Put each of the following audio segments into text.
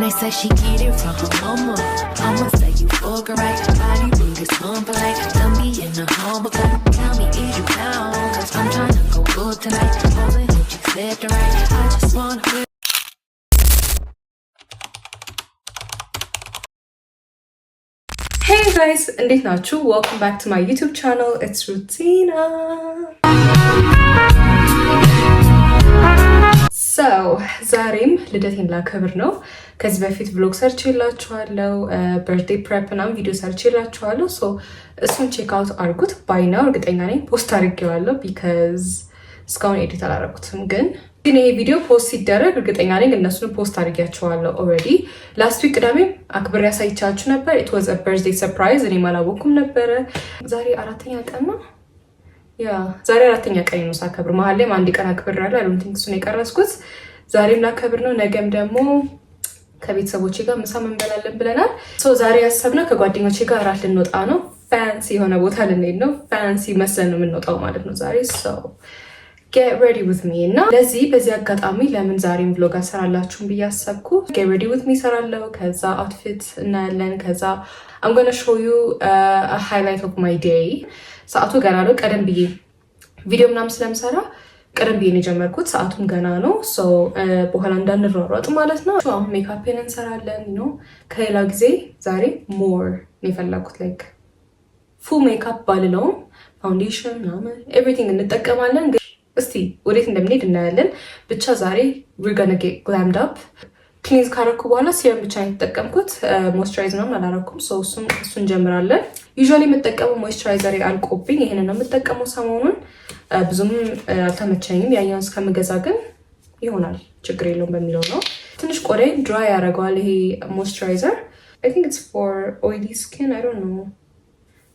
they say she get it from her mama. I'ma say you fuck her right. Body rude is humble like. Tell me in the humble cup. Tell me is you down? Cause I'm tryna go good tonight. Holding if you said the right. I just wanna. Hey guys, እንዴት ናችሁ? Welcome back to my YouTube channel. It's Rutina. So, ዛሬም ልደቴን ላከብር ነው። ከዚህ በፊት vlog ሰርች ይላችኋለሁ፣ birthday prep እና ቪዲዮ ሰርች ይላችኋለሁ። So, እሱን check out አድርጉት። by now እርግጠኛ ነኝ ፖስት አድርጌዋለሁ because እስካሁን ኤዲት አላደረኩትም ግን ይሄ ቪዲዮ ፖስት ሲደረግ እርግጠኛ ነኝ እነሱን ፖስት አድርጌያቸዋለሁ ኦልሬዲ። ላስት ዊክ ቅዳሜ አክብሬ ያሳይቻችሁ ነበር። it was a birthday surprise እኔ አላወኩም ነበረ። ዛሬ አራተኛ ቀን ነው። ዛሬ አራተኛ ቀን ነው ሳከብር። መሀል ላይ አንድ ቀን አክብሬያለሁ። I don't think እሱን የቀረስኩት ዛሬም ላከብር ነው። ነገም ደግሞ ከቤተሰቦቼ ጋር ምሳ እንበላለን ብለናል። ሶ ዛሬ ያሰብነው ከጓደኞቼ ጋር እራት ልንወጣ ነው። ፋንሲ የሆነ ቦታ ልንሄድ ነው። ፋንሲ መስለን ነው የምንወጣው ማለት ነው ዛሬ። so get ready with me እና በዚህ አጋጣሚ ለምን ዛሬም vlog አሰራላችሁም ብዬ አሰብኩ። get ready with me ሰራለው፣ ከዛ outfit እናያለን፣ ከዛ I'm going to show you a highlight of my day። ሰዓቱ ገና ነው። ቀደም ብዬ ቪዲዮ ምናምን ስለምሰራ ቀደም ብዬ ነው የጀመርኩት። ሰዓቱም ገና ነው። so በኋላ እንዳንሯሯጥ ማለት ነው። አሁን ሜካፕን እንሰራለን ነው። ከሌላ ጊዜ ዛሬ more ነው የፈለኩት like full makeup ባልለውም ፋውንዴሽን ምናምን everything እንጠቀማለን። እስቲ ወዴት እንደምንሄድ እናያለን። ብቻ ዛሬ we're gonna get glammed up። ክሊንዝ ካረኩ በኋላ ሲረም ብቻ ነው የተጠቀምኩት። ሞይስቸራይዝ ነው አላረኩም። ሶ እሱን እንጀምራለን። ዩዥዋሊ የምጠቀመው ሞይስቸራይዘር አልቆብኝ ይሄንን ነው የምጠቀመው ሰሞኑን። ብዙም አልተመቸኝም። ያኛውን እስከምገዛ ግን ይሆናል ችግር የለውም በሚለው ነው። ትንሽ ቆዳዬ ድራይ ያደርገዋል ይሄ ሞይስቸራይዘር። I think it's for oily skin. I don't know.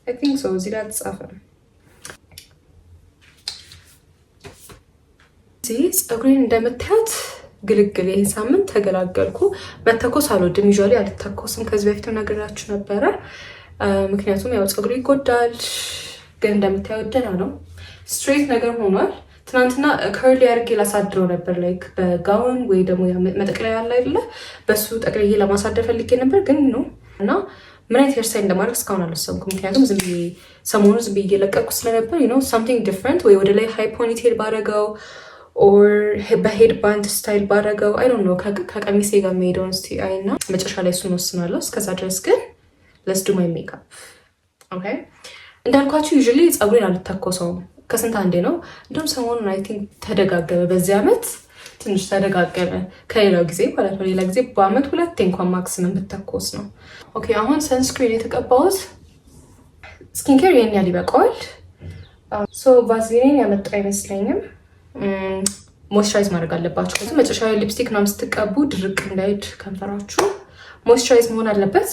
I think so. እዚህ ላይ ተጻፈ። ፀጉሬን እንደምታዩት ግልግል ይሄን ሳምንት ተገላገልኩ። መተኮስ አልወድም። ዩዥዋሊ አልተኮስም። ከዚህ በፊትም ነግራችሁ ነበረ። ምክንያቱም ያው ፀጉሬ ይጎዳል። ግን እንደምታዩት ደህና ነው። ስትሬት ነገር ሆኗል። ትናንትና ከርሊ አድርጌ ላሳድረው ነበር ላይክ በጋውን ወይ ደግሞ መጠቅለያ ያለ አይደለ በሱ ጠቅልዬ ለማሳደር ፈልጌ ነበር ግን ነው እና ምን አይነት ሄርስታይል እንደማድረግ እስካሁን አልወሰንኩም። ምክንያቱም ሰሞኑን ዝም ብዬ እየለቀኩ ስለነበር something different ወይ ወደ ላይ ሃይ ፖኒቴል ባደረገው or በሄድ ባንድ ስታይል ባደረገው I don't know ከቀሚሴ ጋር የሚሄደውን እስቲ አይና መጨረሻ ላይ እሱን ወስናለሁ። እስከዛ ድረስ ግን let's do my makeup okay። እንዳልኳችሁ usually ፀጉሬን አልተኮሰውም ከስንት አንዴ ነው። እንደውም ሰሞኑን I think ተደጋገመ። በዚህ አመት ትንሽ ተደጋገመ ከሌላው ጊዜ ማለት ነው። ሌላ ጊዜ በአመት ሁለቴ እንኳን ማክሲመም ብተኮስ ነው። ኦኬ አሁን ሰንስክሪን የተቀባሁት ስኪን ኬር ይሄን ያህል ይበቃዋል። ሶ ቫዝሊን ያመጣ አይመስለኝም። ሞይስቸራይዝ ማድረግ አለባችሁ። ከዛ መጨረሻ ላይ ሊፕስቲክ ምናምን ስትቀቡ ድርቅ እንዳይድ ከንፈራችሁ ሞይስቸራይዝ መሆን አለበት።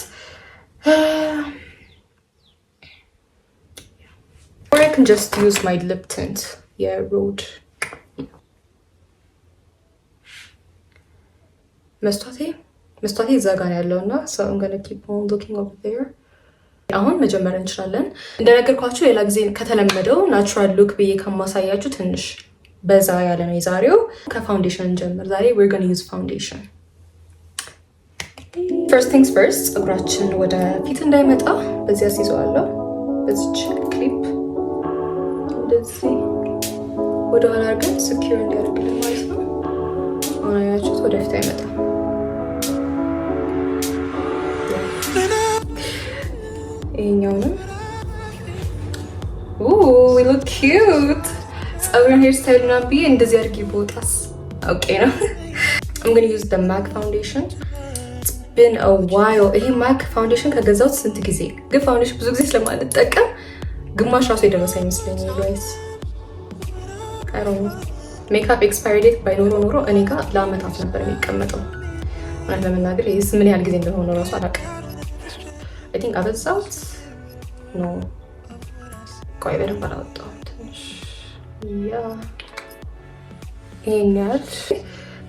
or I can just use my lip tint Rode መስታቴ እዛ ጋር ያለውና so I'm going to keep on looking over there። አሁን መጀመር እንችላለን። እንደነገርኳችሁ ሌላ ጊዜ ከተለመደው ናቹራል ሉክ ብዬ ከማሳያችሁ ትንሽ በዛ ያለ ነው የዛሬው። ከፋውንዴሽን እንጀምር። ዛሬ we're going to use foundation። first things first ፀጉራችን ወደ ፊት እንዳይመጣ በዚህ አስይዘዋለሁ። በዚች ክሊፕ እንደዚህ ወደ ኋላ አድርገን secure እንዲያደርግልን ማለት ነው። አሁን አያችሁት ወደ ፊት አይመጣ። ይሄኛውንም we look cute። ፀጉሬን ሄር ስታይል ምናምን ብዬ እንደዚህ አድርጌ ቦታስ ኦኬ ነው። I'm going to use the MAC foundation. It's been a while። ይሄ MAC foundation ከገዛሁት ስንት ጊዜ ግን ፋውንዴሽን ብዙ ጊዜ ስለማልጠቀም ግማሽ ራሱ የደረሰ አይመስለኝም ጋይስ። I don't know ሜካፕ ኤክስፓየሪ ዴት ባይኖረው ኖሮ እኔ ጋር ለአመታት ነበር የሚቀመጠው። ማለት ለመናገር ይሄስ ምን ያህል ጊዜ እንደሆነ ራሱ አላውቅም። I think አበዛሁት ነው። ቆይ በደንብ አላወጣሁም ትንሽ ይሄን ያህል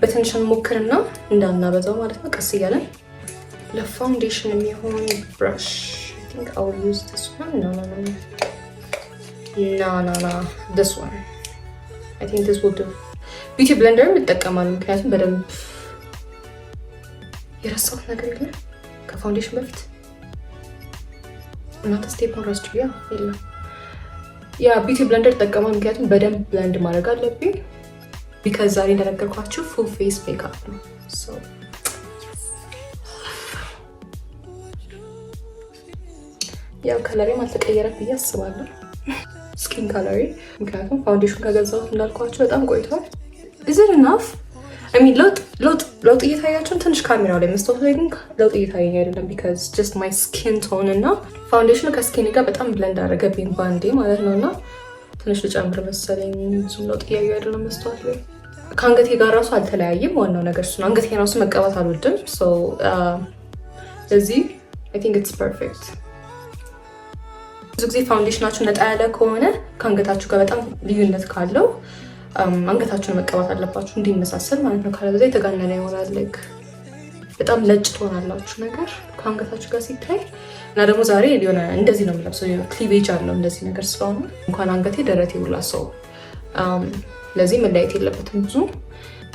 በትንሽ እንሞክርና እንዳናበዛው ማለት ነው። ቀስ እያለን ለፋውንዴሽን የሚሆን ብራሽ I think I will use this one. No this one. I think this will do። ቢዩቲ ብሌንደር እጠቀማለሁ ምክንያቱም በደንብ የረሳሁት ነገር የለም ከፋውንዴሽን በፊት እናንተ ስቴፕን ረስችሁ የለም። ያ ቢዩቲ ብለንደር ተጠቀማል፣ ምክንያቱም በደንብ ብለንድ ማድረግ አለብኝ። ቢካዝ ዛሬ እንደነገርኳችሁ ፉል ፌስ ሜካፕ ነው። ያው ከለሬም አልተቀየረም ብዬ አስባለሁ፣ ስኪን ከለሬ። ምክንያቱም ፋውንዴሽን ከገዛሁት እንዳልኳችሁ በጣም ቆይቷል። ኢዝን ናፍ ሚን ለውጥ እየታያችሁን ትንሽ ካሜራው ላይ መስታወት ላይ ግን ለውጥ እየታየኝ አይደለም። ቢካዝ ጀስት ማይ ስኪን ቶን እና ፋውንዴሽኑ ከስኪን ጋር በጣም ብለንድ አደረገብኝ ባንዴ ማለት ነው። እና ትንሽ ልጨምር መሰለኝ። ብዙም ለውጥ እያዩ አይደለም መስታወት ላይ። ከአንገቴ ጋር ራሱ አልተለያየም። ዋናው ነገር እሱ ነው። አንገቴ ራሱ መቀባት አልወድም። ስለዚህ አይ ቲንክ ኢትስ ፐርፌክት። ብዙ ጊዜ ፋውንዴሽናችሁ ነጣ ያለ ከሆነ ከአንገታችሁ ጋር በጣም ልዩነት ካለው አንገታችሁን መቀባት አለባችሁ እንዲመሳሰል ማለት ነው። ካለበዛ የተጋነነ ይሆናል። ላይክ በጣም ነጭ ትሆናላችሁ ነገር ከአንገታችሁ ጋር ሲታይ። እና ደግሞ ዛሬ ሊሆነ እንደዚህ ነው የምለብሰው፣ ክሊቬጅ አለው እንደዚህ ነገር ስለሆነ እንኳን አንገቴ ደረቴ ሁላ ሰው ለዚህ መለያየት የለበትም ብዙ።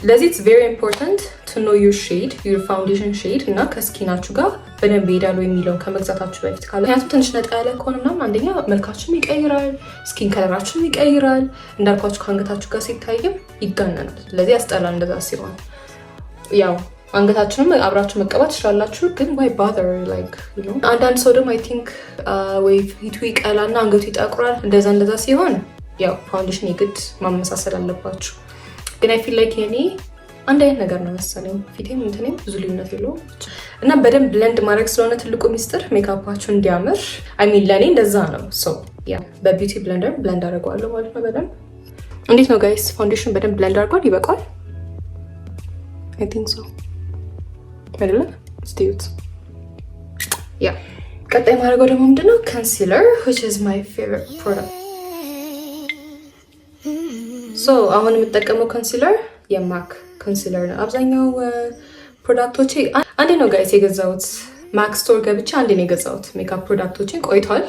ለዚህ ኢትስ ቬሪ ኢምፖርታንት ቱ ኖ ዩር ሼድ ዩር ፋውንዴሽን ሼድ እና ከስኪናችሁ ጋር በደንብ ይሄዳሉ የሚለውን ከመግዛታችሁ በፊት ካለ። ምክንያቱም ትንሽ ነጣ ያለ ከሆነ ምናምን አንደኛ መልካችሁም ይቀይራል፣ ስኪን ከለራችሁም ይቀይራል። እንዳልኳችሁ ከአንገታችሁ ጋር ሲታይም ይጋነናል። ስለዚህ ያስጠላል እንደዛ ሲሆን። ያው አንገታችሁንም አብራችሁ መቀባት ትችላላችሁ፣ ግን ዋይ ባዘር ላይክ ዩ ኖ። አንዳንድ ሰው ደግሞ አይ ቲንክ ወይ ፊቱ ይቀላና አንገቱ ይጠቁራል። እንደዛ ሲሆን ያው ፋውንዴሽን የግድ ማመሳሰል አለባችሁ። ግን አይ ፊል ላይክ የኔ አንድ አይነት ነገር ነው መሰለኝ። ፊቴም እንትኔም ብዙ ልዩነት የለውም እና በደንብ ብለንድ ማድረግ ስለሆነ ትልቁ ሚስጥር ሜካፓችሁ እንዲያምር። አይ ሚን ለእኔ እንደዛ ነው። ያ በቢዩቲ ብለንደር ብለንድ አድርገዋለሁ ማለት ነው በደንብ። እንዴት ነው ጋይስ? ፋውንዴሽን በደንብ ብለንድ አድርጓል? ይበቃል? አይ ቲንክ ሶ አይደለ? ስቲዩት ያ ቀጣይ ማድረገው ደግሞ ምንድነው ኮንሲለር which is my favorite product። አሁን የምጠቀመው ኮንሲለር የማክ ኮንሲለር ነው። አብዛኛው ፕሮዳክቶቼ አንዴ ነው ጋይስ የገዛሁት። ማክ ስቶር ገብቼ አንዴ ነው የገዛሁት። ሜካፕ ፕሮዳክቶችን ቆይቷል፣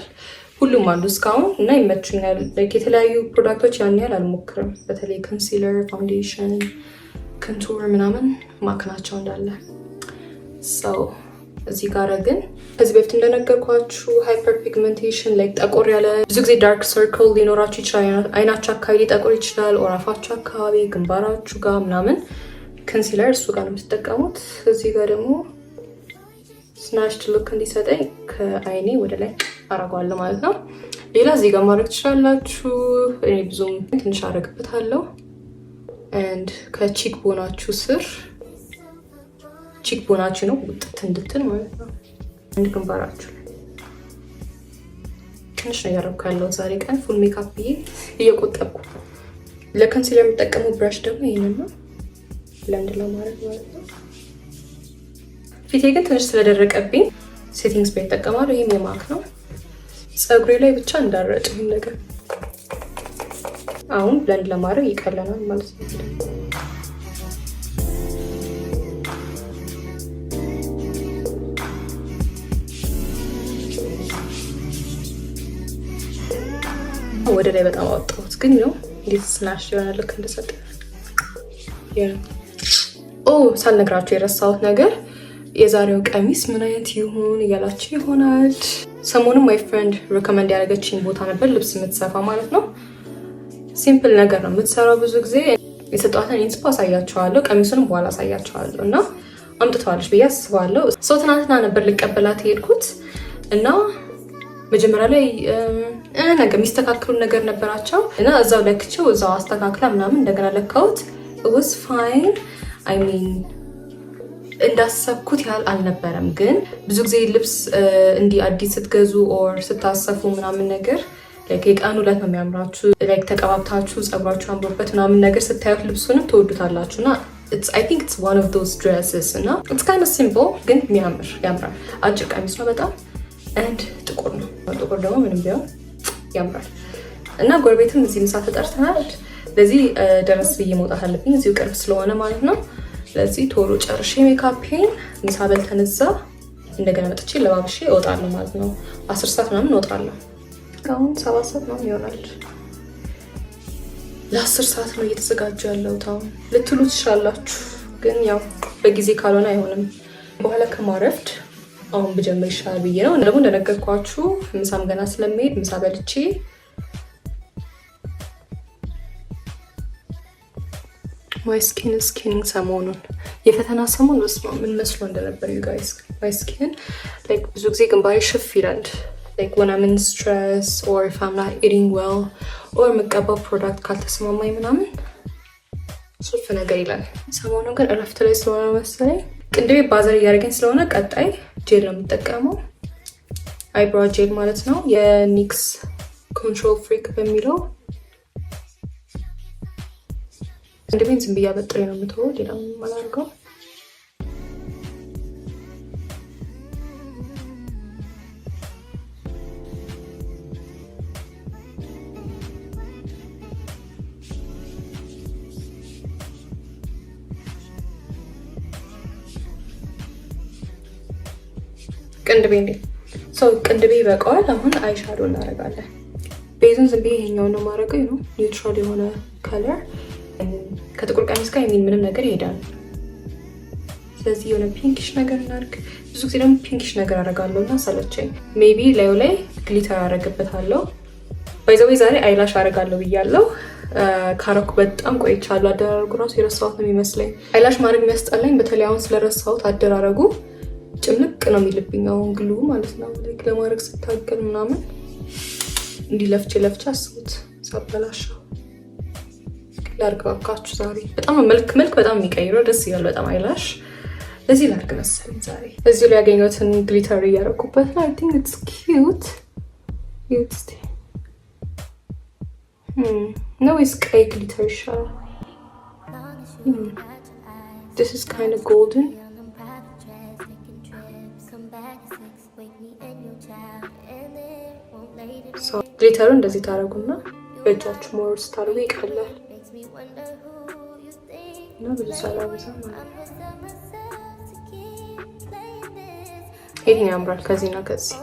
ሁሉም አሉ እስካሁን እና ይመቹኛል። የተለያዩ ፕሮዳክቶች ያን ያህል አልሞክርም። በተለይ ኮንሲለር፣ ፋውንዴሽን፣ ኮንቱር ምናምን ማክ ናቸው እንዳለ። እዚህ ጋር ግን ከዚህ በፊት እንደነገርኳችሁ ሃይፐር ፒግመንቴሽን ላይ ጠቆር ያለ ብዙ ጊዜ ዳርክ ሰርክል ሊኖራችሁ ይችላል። አይናችሁ አካባቢ ሊጠቆር ይችላል፣ ወራፋችሁ አካባቢ፣ ግንባራችሁ ጋር ምናምን ኮንሲለር እሱ ጋር ነው የምትጠቀሙት። እዚህ ጋር ደግሞ ስናሽድ ሉክ እንዲሰጠኝ ከአይኔ ወደ ላይ አረጓለሁ ማለት ነው። ሌላ እዚህ ጋር ማድረግ ትችላላችሁ። እኔ ብዙም ትንሽ አረግበታለሁ። ኤንድ ከቺክ ቦናችሁ ስር ቺክ ቦናችሁ ነው ውጥት እንድትል ማለት ነው። አንድ ግንባራችሁ ትንሽ ነው ያደረኩ ያለው ዛሬ ቀን ፉል ሜካፕ ብዬ እየቆጠብኩ። ለኮንሲለር የምጠቀመው ብራሽ ደግሞ ይሄንን ነው ብለንድ ለማድረግ ማለት ነው። ፊቴ ግን ትንሽ ስለደረቀብኝ ሴቲንግ ስፕሬይ እጠቀማለሁ። ይሄም የማክ ነው። ፀጉሬ ላይ ብቻ እንዳረጭ ይሄን ነገር አሁን ብለንድ ለማድረግ ይቀለናል ማለት ነው። ወደ ላይ በጣም አወጣሁት፣ ግን ነው እንዴት ስናሽ ይሆናል ልክ እንደሰጠ። ሳልነግራችሁ የረሳሁት ነገር የዛሬው ቀሚስ ምን አይነት ይሁን እያላችሁ ይሆናል። ሰሞኑን ማይ ፍሬንድ ሪኮመንድ ያደረገችኝ ቦታ ነበር ልብስ የምትሰፋ ማለት ነው። ሲምፕል ነገር ነው የምትሰራው። ብዙ ጊዜ የሰጧትን ኢንስፖ አሳያቸዋለሁ፣ ቀሚሱንም በኋላ አሳያቸዋለሁ እና አምጥተዋለች ብዬ አስባለሁ። ትናንትና ነበር ልቀበላት የሄድኩት እና መጀመሪያ ላይ ነገር የሚስተካከሉ ነገር ነበራቸው እና እዛው ለክቸው እዛው አስተካክላ ምናምን እንደገና ለካሁት was fine። I mean እንዳሰብኩት ያህል አልነበረም። ግን ብዙ ጊዜ ልብስ እንዲህ አዲስ ስትገዙ ኦር ስታሰፉ ምናምን ነገር የቀኑ ዕለት ነው የሚያምራችሁ። ተቀባብታችሁ ጸጉራችሁ አምሮበት ምናምን ነገር ስታዩት ልብሱንም ትወዱታላችሁ እና I think it's one of those dresses እና it's kind of simple ግን ያምራል። አጭር ቀሚስ ነው በጣም and ጥቁር ነው። ጥቁር ደግሞ ምንም ቢሆን ያምራል እና ጎረቤትም እዚህ ምሳ ተጠርተናል። ለዚህ ደረስ ብዬ መውጣት አለብኝ እዚሁ ቅርብ ስለሆነ ማለት ነው። ስለዚህ ቶሎ ጨርሼ ሜካፔን ምሳ በልተን እዛ እንደገና መጥቼ ለባብሼ እወጣለሁ ማለት ነው። 10 ሰዓት ምናምን እወጣለሁ። አሁን 7 ሰዓት ምናምን ይሆናል። ለ10 ሰዓት ነው እየተዘጋጀ ያለሁት አሁን ልትሉ ትችላላችሁ፣ ግን ያው በጊዜ ካልሆነ አይሆንም። በኋላ ከማረፍድ አሁን ብጀምር ይሻላል ብዬ ነው። ደግሞ እንደነገርኳችሁ ምሳም ገና ስለሚሄድ ምሳ በልቼ ማይ ስኪን ሰሞኑን የፈተና ሰሞን በስማ ምን መስሎ እንደነበር ዩ ጋይስ ማይ ስኪን ላይክ ብዙ ጊዜ ግንባሬ ሽፍ ይላል ላይክ when I'm in stress or if I'm not eating well or መቀባው ፕሮዳክት ካልተስማማኝ ምናምን ሱፍ ነገር ይላል። ሰሞኑን ግን እረፍት ላይ ስለሆነ መሰለኝ ቅንድቤ ባዘር እያደረገኝ ስለሆነ ቀጣይ ጄል ነው የምጠቀመው። አይብሮ ጄል ማለት ነው የኒክስ ኮንትሮል ፍሪክ በሚለው ቅንድቤን ዝም ብዬ አበጥሬ ነው የምትወው። ሌላ አላደርገው። ቅንድቤ ቅንድቤ ይበቃዋል። አሁን አይሻዶ እናደርጋለን። ቤዙን ዝም ብዬ ይሄኛውን ነው የማደርገው ነው ኒውትራል የሆነ ከለር ከጥቁር ቀሚስ ጋር የሚል ምንም ነገር ይሄዳል። ስለዚህ የሆነ ፒንኪሽ ነገር እናድርግ። ብዙ ጊዜ ደግሞ ፒንኪሽ ነገር አደርጋለሁ እና ሰለቸኝ። ሜቢ ላዩ ላይ ግሊተር አደርግበታለሁ። ባይዘዌ ዛሬ አይላሽ አደርጋለሁ ብያለሁ። ካረኩ በጣም ቆይቻለሁ። አደራረጉ ራሱ የረሳሁት ነው የሚመስለኝ። አይላሽ ማድረግ የሚያስጠላኝ በተለይ አሁን ስለረሳሁት አደራረጉ ጭምቅ ነው የሚልብኝ። አሁን ግሉ ማለት ነው ለማድረግ ስታገል ምናምን እንዲህ ለፍቼ አስቡት ሳበላሸው። ላርጋካችሁ ዛሬ በጣም መልክ በጣም የሚቀይረው ደስ ይላል በጣም አይላሽ። ለዚህ ላርግ መሰለኝ ዛሬ። እዚሁ ላይ ያገኘሁትን ግሊተር እያደረኩበት ነው። አይ ቲንክ ኢትስ ኪዩት ነው ወይስ ቀይ ግሊተር ይሻላል? This is kind of golden. ግሊተሩ እንደዚህ ታደርጉና በእጃችሁ ሞር ስታደርጉ ይቀላል እና ብዙ ሳላበዛ ማለት ይሄን ያምራል። ከዚህና ከዚህ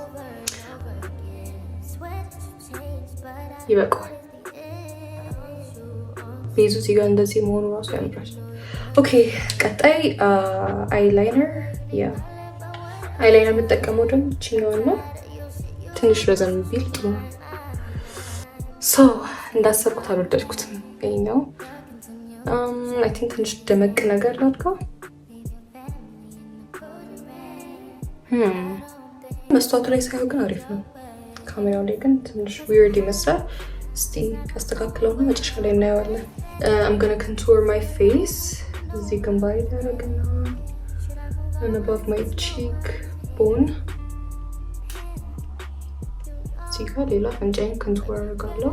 ይበቃዋል። ቤዙ እዚህ ጋር እንደዚህ መሆኑ ራሱ ያምራል። ኦኬ ቀጣይ አይላይነር የምጠቀመው ደግሞ ይችኛዋን ነው። ትንሽ ረዘም ቢል ጥሩ ነው። እንዳሰብኩት አልወደድኩትም። ይሄኛው አይ ቲንክ ትንሽ ደመቅ ነገር ላድርገው። መስታወቱ ላይ ሳይሆን ግን አሪፍ ነው። ካሜራው ላይ ግን ትንሽ ዊርድ ይመስላል። እስቲ አስተካክለውና መጨረሻ ላይ እናየዋለን። I'm gonna contour my face እዚህ ግንባሬ ያደረግና and above my cheek bone እዚህ ጋር ሌላ አፍንጫዬን ኮንቱር አደርጋለሁ።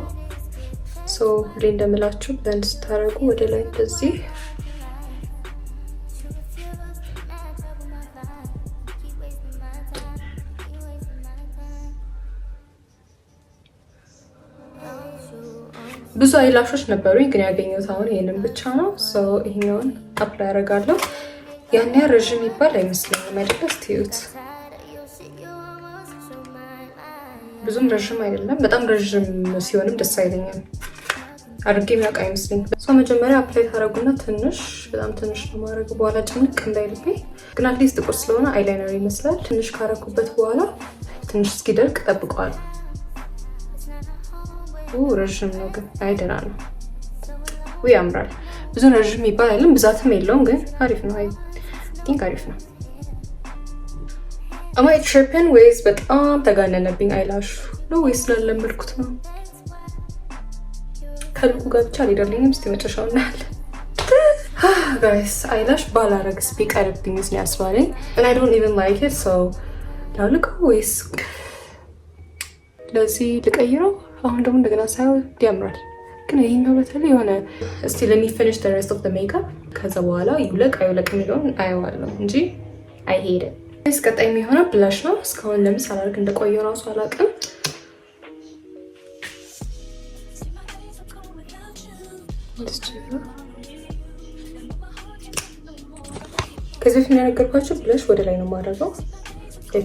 ሁሌ እንደምላችሁ ብለንድ ስታደርጉ ወደ ላይ እንደዚህ ብዙ አይላሾች ነበሩኝ ግን ያገኘሁት አሁን ይሄንን ብቻ ነው። ይሄኛውን አፕላይ አደርጋለሁ። ያን ያህል ረዥም ይባል አይመስለኝም አይደለ? እስቲ እዩት። ብዙም ረዥም አይደለም። በጣም ረዥም ሲሆንም ደስ አይለኝም። አድርጌ የሚያውቅ አይመስለኝም። መጀመሪያ አፕላይ ታደርጉና በጣም ትንሽ ነው ማድረግ። በኋላ ጭንቅ እንዳይልብኝ ግን አትሊስት ጥቁር ስለሆነ አይላይነር ይመስላል። ትንሽ ካረኩበት በኋላ ትንሽ እስኪደርቅ ጠብቀዋል። ረዥም ነው ግን አይደና ነው። ያምራል። ብዙ ረዥም ይባል አይደለም፣ ብዛትም የለውም ግን አሪፍ ነው። አይ ቲንክ አሪፍ ነው። አማይ ትሪፕን ወይስ በጣም ተጋነነብኝ አይላሹ ነው ወይስ ስላለመድኩት ነው? ከልኩ ጋር ብቻ አልሄደልኝም። እስቲ መጨረሻው እናያለን። ጋይስ አይላሽ ባላረግስ ቢቀርብኝ ነው ያስባለኝ and I don't even like it so ላልቀው ወይስ ለዚህ ልቀይረው? አሁን ደግሞ እንደገና ሳይው ያምራል ግን ይሄኛው በተለይ የሆነ እስቲ let me finish the rest of the makeup ከዛ በኋላ ይውለቅ አይውለቅ የሚለውን አየዋለሁ እንጂ I hate it። ቀጣይ የሚሆነው ብላሽ ነው። እስካሁን ለምን ሳላደርግ እንደቆየው ራሱ አላውቅም። ከዚህ በፊት እንደነገርኳችሁ ብላሽ ወደ ላይ ነው የማደርገው።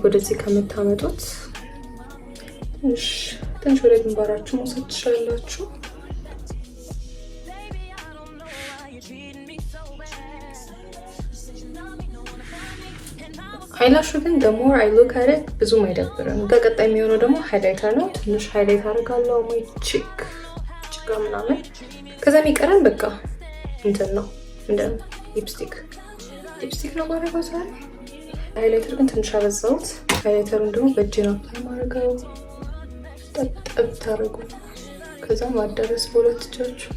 ወደዚህ ከምታመጡት ትንሽ ወደ ግንባራችሁ መውሰድ ትችላላችሁ። አይላሹ ግን the more I look at it ብዙም አይደብርም። በቀጣይ የሚሆነው ደግሞ ሃይላይተር ነው። ትንሽ ሃይላይት አደርጋለሁ ማይ ቺክ ጋር ምናምን። ከዛ የሚቀረን በቃ እንትን ነው እንደ ሊፕስቲክ ነው ማድረገው ዛሬ። ሃይላይተር ግን ትንሽ አበዛሁት። ሃይላይተሩን ደግሞ በእጄ ነው ማድረገው። ጠብ ታደርጉ ከዛ ማዳረስ በሁለት እጃችሁ።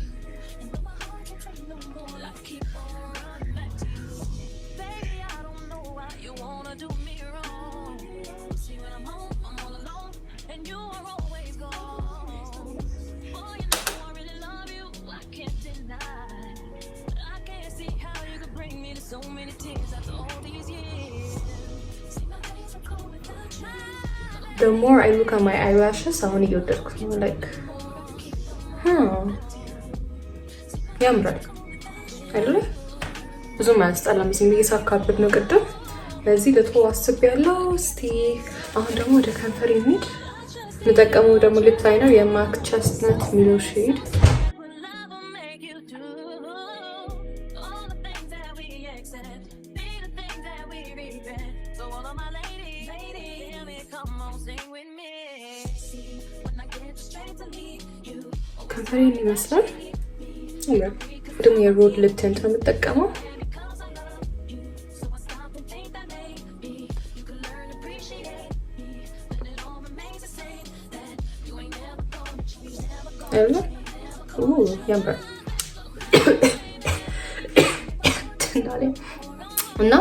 The more I look at my eyelashes, አሁን እየወደድኩት ነው። like ያምራል አይደለ? ብዙም አያስጠላም። ዝም ብዬ ሳካብድ ነው ቅድም። ለዚህ ልተው አስቤያለሁ። እስቲ አሁን ደግሞ ወደ ከንፈር የሚሄድ የምጠቀመው ደግሞ ሊፕ ላይነር የማክ ቸስትነት ሚለው ሼድ። ከንፈሬን ይመስላል። ደግሞ የሮድ ሊፕ ቲንት ነው የምጠቀመው። ያምራል እና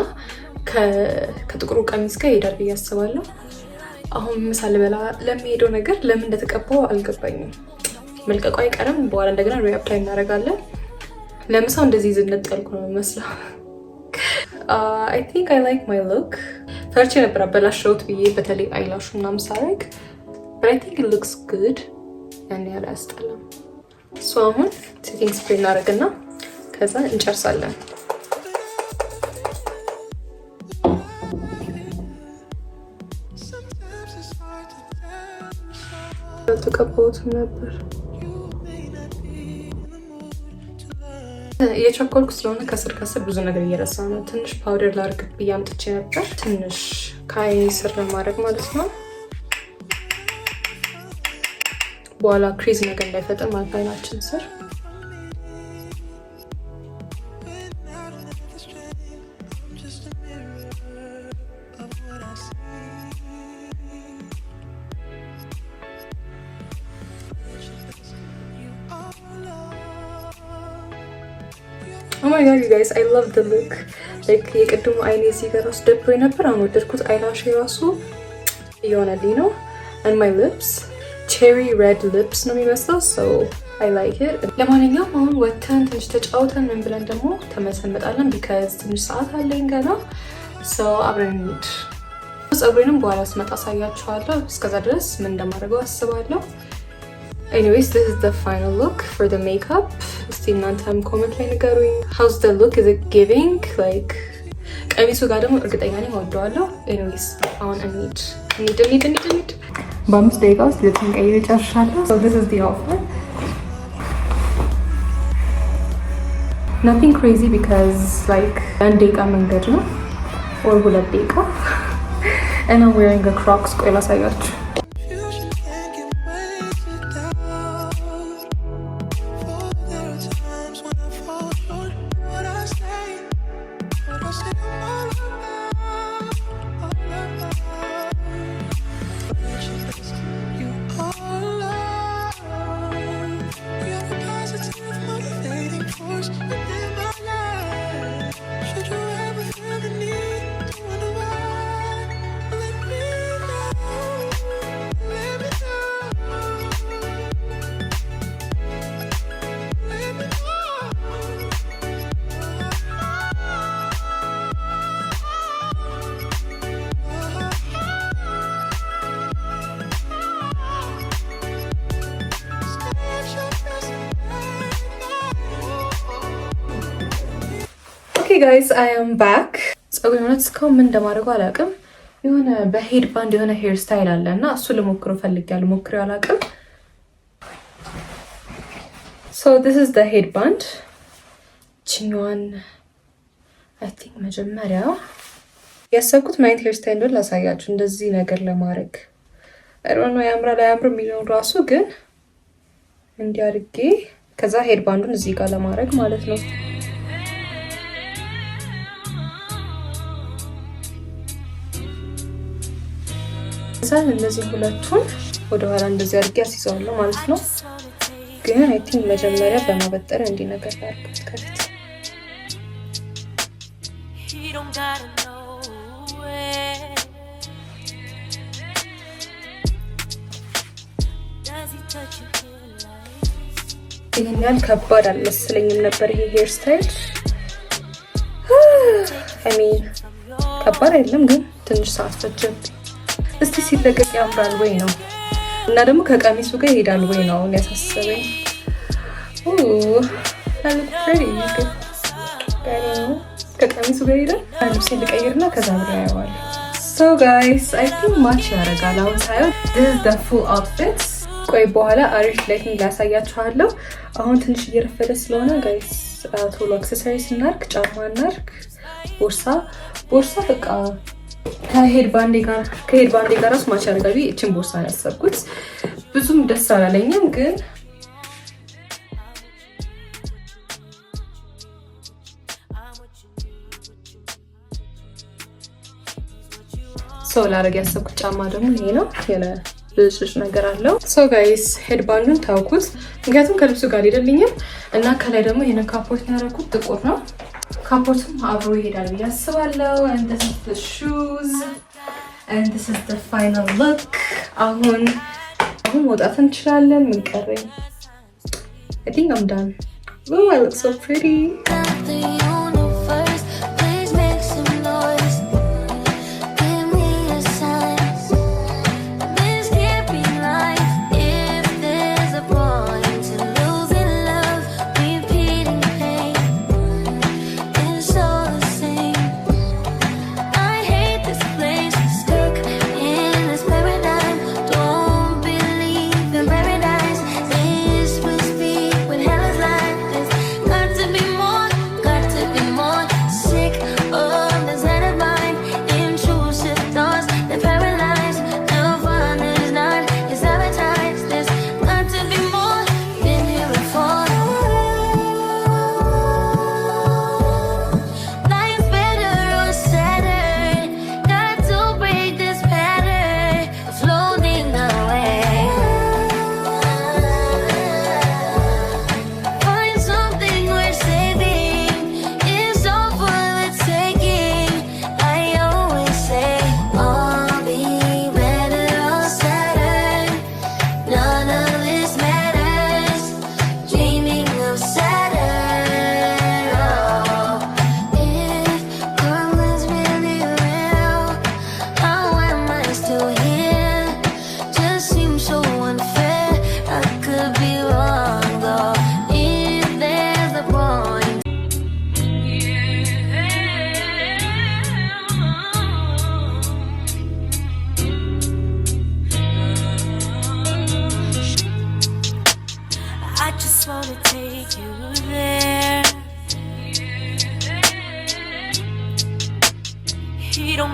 ከጥቁሩ ቀሚስ ጋር ይሄዳል ብዬ አስባለሁ። አሁን ምሳ ልበላ ለሚሄደው ነገር ለምን እንደተቀባው አልገባኝም። መልቀቁ አይቀርም። በኋላ እንደገና ሪአፕላይ እናደርጋለን። ለምሳው እንደዚህ ዝንጥ ያልኩ ነው የሚመስለው። I think I like my look። ፈርቼ ነበር አበላሸሁት ብዬ በተለይ አይላሹ ምናምን ሳደርግ but I think it looks good። ያን ያህል አያስጠላም። እሱ አሁን ሴቲንግ ስፕሬይ እናደርግና ከዛ እንጨርሳለን። ተቀባሁትም ነበር እየቸኮልኩ ስለሆነ ከስር ብዙ ነገር እየረሳ ነው። ትንሽ ፓውደር ላድርግ ብዬ አምጥቼ ነበር። ትንሽ ከአይኔ ስር ለማድረግ ማለት ነው። በኋላ ክሪዝ ነገር እንዳይፈጠር ማለት አይናችን ስር። Oh my god you guys, I love the look. Like የቅድሙ አይኔ እዚህ ጋር ራሱ ደብሮኝ ነበር። አሁን ወደድኩት። አይላሽ ራሱ እየሆነልኝ ነው። and my lips cherry red lips ነው የሚመስለው so I like it። ለማንኛውም አሁን ወተን ትንሽ ተጫውተን ምን ብለን ደግሞ ተመልሰን እንመጣለን because ትንሽ ሰዓት አለኝ ገና so አብረን እንሂድ። ፀጉሬንም በኋላ ስመጣ አሳያችኋለሁ። እስከዛ ድረስ ምን እንደማደርገው አስባለሁ። Anyways, this is the final look for the makeup. እስቲ እናንተም ኮመንት ላይ ንገሩኝ። How's the look? Is it giving? Like ቀሚሱ ጋር ደግሞ እርግጠኛ ነኝ እወደዋለሁ። Anyways, አሁን እንሂድ። በ5 ደቂቃ ውስጥ ልብሴን ቀይሬ ጨርሻለሁ። So this is the outfit. Nothing crazy because like 1 ደቂቃ መንገድ ነው or 2 ደቂቃ and I'm wearing a Crocs። ቆይ ላሳያችሁ። Okay guys, I am back. ፀጉሬ ማለት እስካሁን ምን እንደማደርገው አላውቅም። የሆነ በሄድ ባንድ የሆነ ሄር ስታይል አለ እና እሱ ልሞክረው ፈልጌያለሁ። ሞክሬው አላውቅም። So this is the head band. ችኛዋን I think መጀመሪያ ያሰብኩት ናይት ሄር ስታይል ነው ላሳያችሁ፣ እንደዚህ ነገር ለማድረግ አይሮን ነው ያምራል አያምርም የሚለውን ራሱ ግን እንዲያርጌ ከዛ ሄድ ባንዱን እዚህ ጋር ለማድረግ ማለት ነው። ከዛ እነዚህ ሁለቱን ወደ ኋላ እንደዚህ አድርጌ አስይዘዋለሁ ማለት ነው። ግን አይ ቲንክ መጀመሪያ በማበጠር እንዲህ ነገር ላድርግ ከፊት ይሄን ያህል ከባድ አልመሰለኝም ነበር ይሄ ሄር ስታይል። ሚን ከባድ አይደለም ግን ትንሽ ሰዓት ፈጀብኝ። እስቲ ሲለቀቅ ያምራል ወይ ነው እና ደግሞ ከቀሚሱ ጋር ይሄዳል ወይ ነው ያሳሰበኝ። ከቀሚሱ ጋር ይሄዳል። ልብሴን ልቀይርና ከዛ ብላ ያየዋል። ሶ ጋይስ አይ ቲንክ ማች ያደርጋል አሁን ሳይሆን this is the full outfit። ቆይ በኋላ አሪፍ ላይቲንግ ላሳያችኋለሁ። አሁን ትንሽ እየረፈደ ስለሆነ ጋይስ ቶሎ አክሰሰሪስ እናርግ፣ ጫማ እናርግ፣ ቦርሳ በቃ ከሄድ ባንዴ ጋር ራሱ ማች ያደርጋል። እችን ቦርሳ ነው ያሰብኩት። ብዙም ደስ አላለኝም ግን ሰው ላደርግ ያሰብኩት ጫማ ደግሞ ይሄ ነው። ብልጭልጭ ነገር አለው። ሶ ጋይስ ሄድ ባንዱን ታውኩት፣ ምክንያቱም ከልብሱ ጋር ሊደልኝም እና ከላይ ደግሞ ይሄን ካፖርት ያደረኩት ጥቁር ነው። ካፖርቱም አብሮ ይሄዳል ብዬ አስባለሁ። and this is the shoes and this is the final look። አሁን መውጣት እንችላለን። ምን ቀረኝ? I think I'm done. Oh, I look so pretty.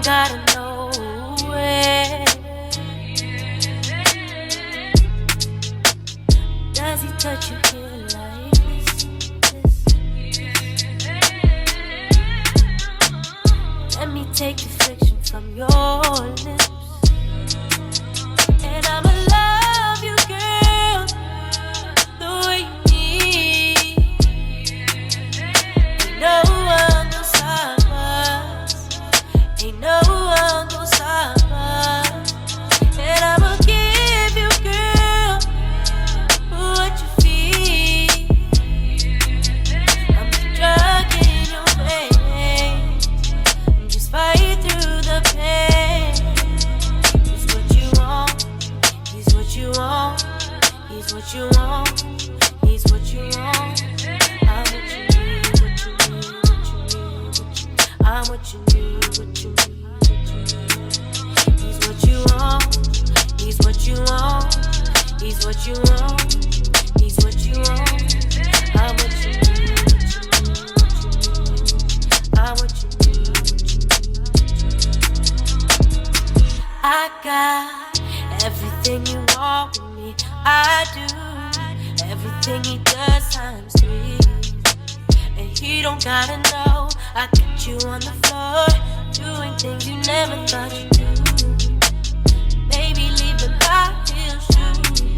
gotta know where. Does he touch you here like this? Let me take the friction from your lips, and I'ma love you, girl, the way you need. No one will stop us. Ain't no one gonna stop us. And I'ma give you, girl, what you feel. I'm the drug in your veins. Just fight through the pain. I do everything he does times 3. And he don't gotta know I got you on the floor, doing things you never thought you'd do. Maybe leave the high heel shoes.